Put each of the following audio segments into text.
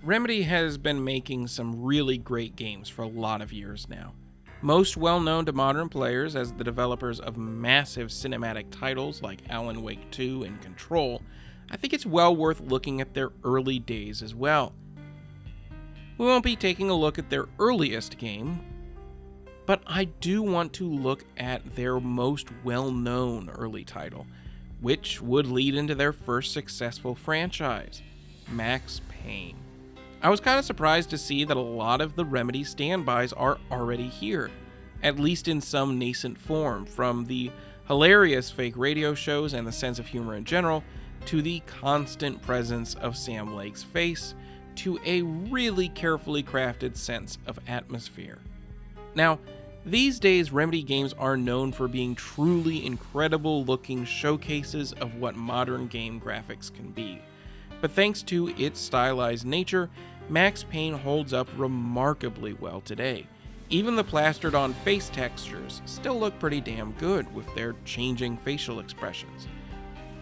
Remedy has been making some really great games for a lot of years now. Most well known to modern players as the developers of massive cinematic titles like Alan Wake 2 and Control, I think it's well worth looking at their early days as well. We won't be taking a look at their earliest game, but I do want to look at their most well-known early title, which would lead into their first successful franchise, Max Payne. I was kind of surprised to see that a lot of the Remedy standbys are already here, at least in some nascent form, from the hilarious fake radio shows and the sense of humor in general, to the constant presence of Sam Lake's face, to a really carefully crafted sense of atmosphere. Now, these days Remedy games are known for being truly incredible looking showcases of what modern game graphics can be. But thanks to its stylized nature, Max Payne holds up remarkably well today. Even the plastered on face textures still look pretty damn good with their changing facial expressions.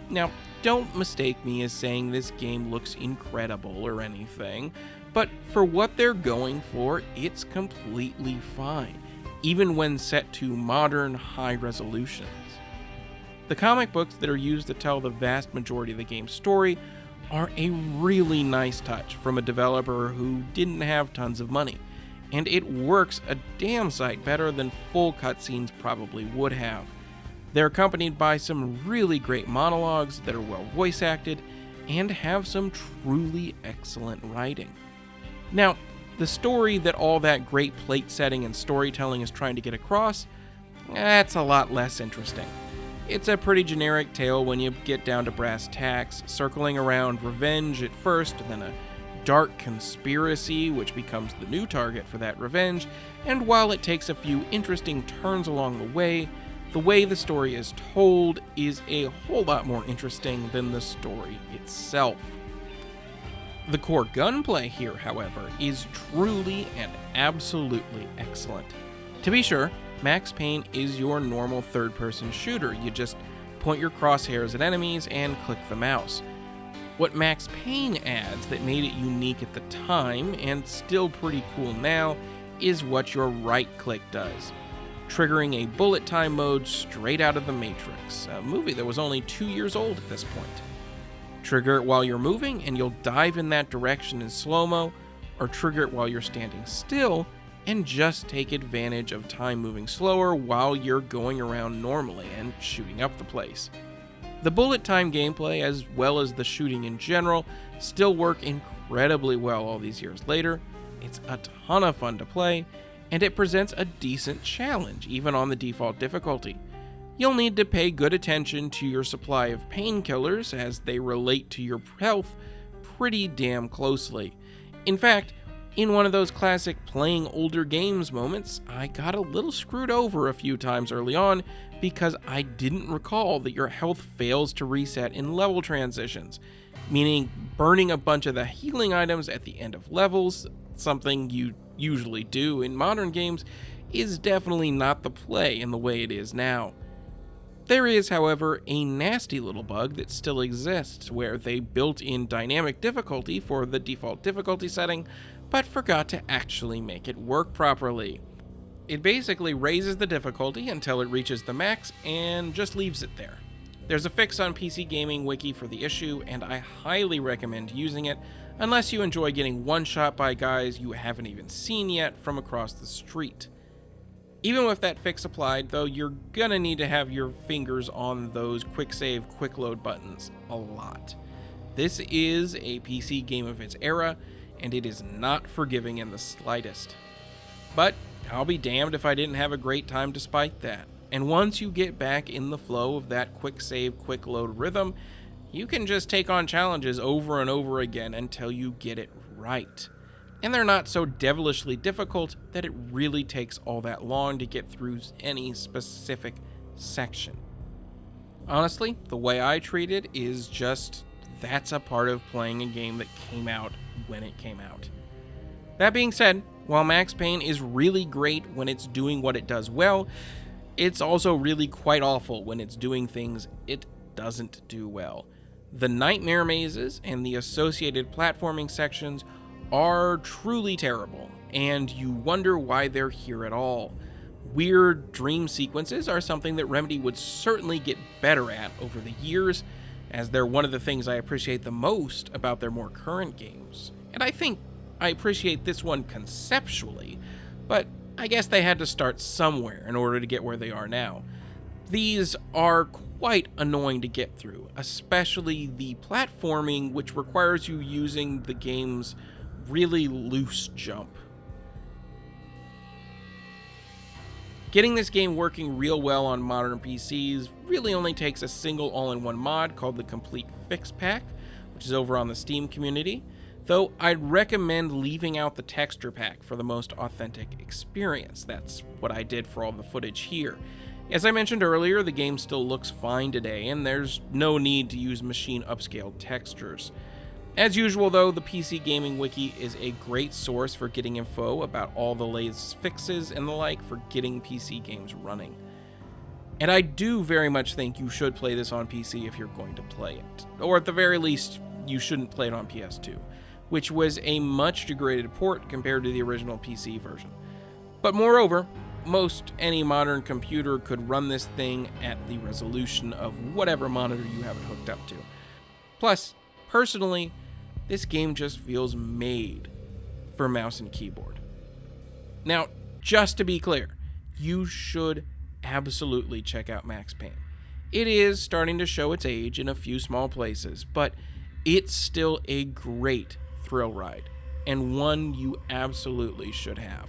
Now, don't mistake me as saying this game looks incredible or anything, but for what they're going for, it's completely fine, even when set to modern, high resolutions. The comic books that are used to tell the vast majority of the game's story are a really nice touch from a developer who didn't have tons of money, and it works a damn sight better than full cutscenes probably would have. They're accompanied by some really great monologues that are well voice acted and have some truly excellent writing. Now, the story that all that great plate setting and storytelling is trying to get across, that's a lot less interesting. It's a pretty generic tale when you get down to brass tacks, circling around revenge at first, then a dark conspiracy which becomes the new target for that revenge, and while it takes a few interesting turns along the way the story is told is a whole lot more interesting than the story itself. The core gunplay here, however, is truly and absolutely excellent. To be sure, Max Payne is your normal third-person shooter. You just point your crosshairs at enemies and click the mouse. What Max Payne adds that made it unique at the time, and still pretty cool now, is what your right-click does, triggering a bullet time mode straight out of The Matrix, a movie that was only 2 years old at this point. Trigger it while you're moving, and you'll dive in that direction in slow-mo, or trigger it while you're standing still, and just take advantage of time moving slower while you're going around normally and shooting up the place. The bullet time gameplay, as well as the shooting in general, still work incredibly well all these years later. It's a ton of fun to play, and it presents a decent challenge, even on the default difficulty. You'll need to pay good attention to your supply of painkillers as they relate to your health pretty damn closely. In fact, in one of those classic playing older games moments, I got a little screwed over a few times early on because I didn't recall that your health fails to reset in level transitions, meaning burning a bunch of the healing items at the end of levels, something you usually do in modern games, is definitely not the play in the way it is now. There is, however, a nasty little bug that still exists where they built in dynamic difficulty for the default difficulty setting, but forgot to actually make it work properly. It basically raises the difficulty until it reaches the max and just leaves it there. There's a fix on PC Gaming Wiki for the issue, and I highly recommend using it unless you enjoy getting one-shot by guys you haven't even seen yet from across the street. Even with that fix applied, though, you're gonna need to have your fingers on those quick save, quick load buttons a lot. This is a PC game of its era, and it is not forgiving in the slightest. But I'll be damned if I didn't have a great time despite that. And once you get back in the flow of that quick save, quick load rhythm, you can just take on challenges over and over again until you get it right. And they're not so devilishly difficult that it really takes all that long to get through any specific section. Honestly, the way I treat it is just that's a part of playing a game that came out when it came out. That being said, while Max Payne is really great when it's doing what it does well, it's also really quite awful when it's doing things it doesn't do well. The nightmare mazes and the associated platforming sections are truly terrible, and you wonder why they're here at all. Weird dream sequences are something that Remedy would certainly get better at over the years, as they're one of the things I appreciate the most about their more current games. And I think I appreciate this one conceptually, but I guess they had to start somewhere in order to get where they are now. These are quite annoying to get through, especially the platforming, which requires you using the game's really loose jump. Getting this game working real well on modern PCs really only takes a single all-in-one mod called the Complete Fix Pack, which is over on the Steam community, though I'd recommend leaving out the texture pack for the most authentic experience. That's what I did for all the footage here. As I mentioned earlier, the game still looks fine today, and there's no need to use machine upscaled textures. As usual though, the PC Gaming Wiki is a great source for getting info about all the latest fixes and the like for getting PC games running. And I do very much think you should play this on PC if you're going to play it. Or at the very least, you shouldn't play it on PS2, which was a much degraded port compared to the original PC version. But moreover, most any modern computer could run this thing at the resolution of whatever monitor you have it hooked up to. Plus, personally, this game just feels made for mouse and keyboard. Now, just to be clear, you should absolutely check out Max Payne. It is starting to show its age in a few small places, but it's still a great thrill ride, and one you absolutely should have.